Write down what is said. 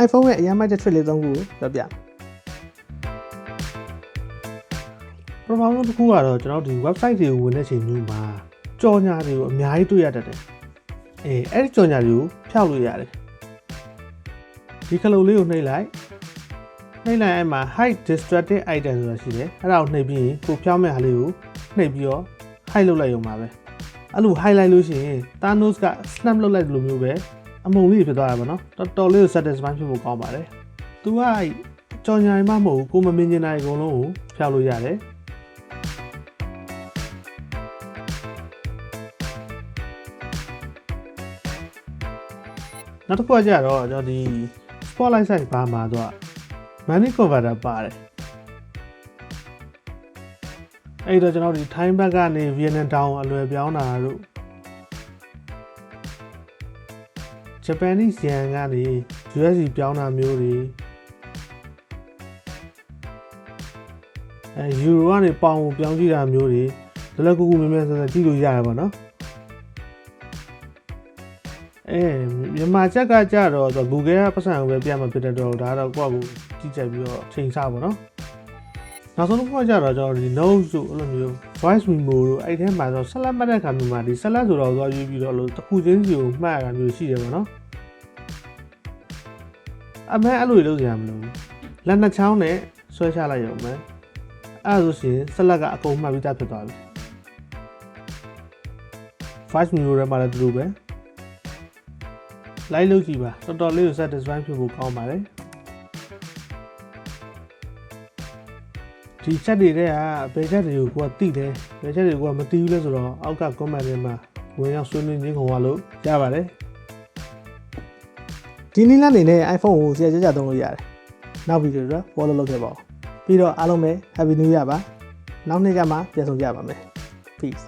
iPhone ရဲ့အရင်မှတဲ့ trick လေး3ခုကိုပြောပြပထမဆုံးတစ်ခုကတော့ကျွန်တော်ဒီ website တွေကိုဝင်တဲ့ချိန်မျိုးမှာကြော်ညာတွေကိုအများကြီးတွေ့ရတတ်တယ်အဲ့ဒီကြော်ညာတွေကိုဖျောက်လို့ရတယ်ဒီခလုံးလေးကိုနှိပ်လိုက်အဲ့မှာ hide distracted item ဆိုတာရှိတယ်အဲ့ဒါကိုနှိပ်ပြီးကိုဖျောက်မဲ့ဟာလေးကိုနှိပ်ပြီးတော့ hide လုပ်လိုက်ရုံပါပဲအဲ့လို highlight လို့ရှိရင် Thanos က snap လုပ်လိုက်လို့မျိုးပဲအမုံလေးဖြစ်သွားတာပေါ့နော်တော်လေးကို satisfy ဖြစ်ဖို့ကောင်းပါတယ်သူကကြော်ညာရင်မှမဟုတ်ကိုမမြင်နေတာအကုန်လုံးကိုဖျောက်လို့ရတယ်နောက်တစ်ခုကကြတော့ကျွန်တော်ဒီ spotlight size bar မှာတော့ money converter ပါတယ်အဲ့တော့ကျွန်တော်ဒီ time back ကနေ Vietnam town အလွယ်ပြောင်းတာတို့ Japanese yen ကနေ USD ပြောင်းတာမျိုးတွေEuro ကနေပေါင်ကိုပြောင်းကြည့်တာမျိုးတွေလောလောကူကူမြင်မြင်ဆန်ဆန်ကြည့်လို့ရတယ်ပေါ့နော်မြန်မာချက်ကကြတော့ Google ကပတ်စံကိုပဲပြမှာဖြစ်တဲ့တော့ဒါတော့ကိုယ့်ကိုကြည့်ကြပြီးတော့ချိန်ဆပါနော်နောက်ဆုံးတစ်ခုကကြတော့ကျွန်တော်ဒီ notes တို့အဲ့လိုမျိုး voice memo တို့အဲ့ထဲမှာဆိုဆက်လက်မှတ်တဲ့ခါမျိုးမှာဒီဆက်လက်ဆိုတော့သွားရွေးပြီးတော့လို့တစ်ခုချင်းစီကိုမှတ်ရတာမျိုးရှိတယ်ပေါ့နော်အမဲအဲ့လိုလုပ်စရာမလိုဘူးလက်နှစ်ချောင်းနဲ့ဆွဲချလိုက်ရုံပဲအဲ့ဒါဆိုရင်ဆက်လက်ကအကုန်မှတ်ပြီးသားဖြစ်သွားပြီ voice memo ထဲမှာလည်းတူတူပဲလိုက်လို့ကြည့်ပါတော်လေးကို satisfy ဖြစ်ဖို့ကောင်းပါတယ်ဒီချက်တွေတဲ့ကဘယ်ချက်တွေကိုကိုကသိတယ်ဘယ်ချက်တွေကိုကမသိဘူးလဲဆိုတော့အောက်က comment ထဲမှာဝင်ရောက်ဆွေးနွေးခြင်းခေါ်ရလို့ရပါတယ်ဒီနည်းလမ်းနေနဲ့ iPhone ကိုကြကြသုံးလို့ရတယ်နောက်ဗီဒီယိုတော့ follow လုပ်ခဲ့ပါဦးပြီးတော့အားလုံးပဲ happy new year ပါနောက်နေ့ကျမှပြန်ဆုံကြပါမယ် peace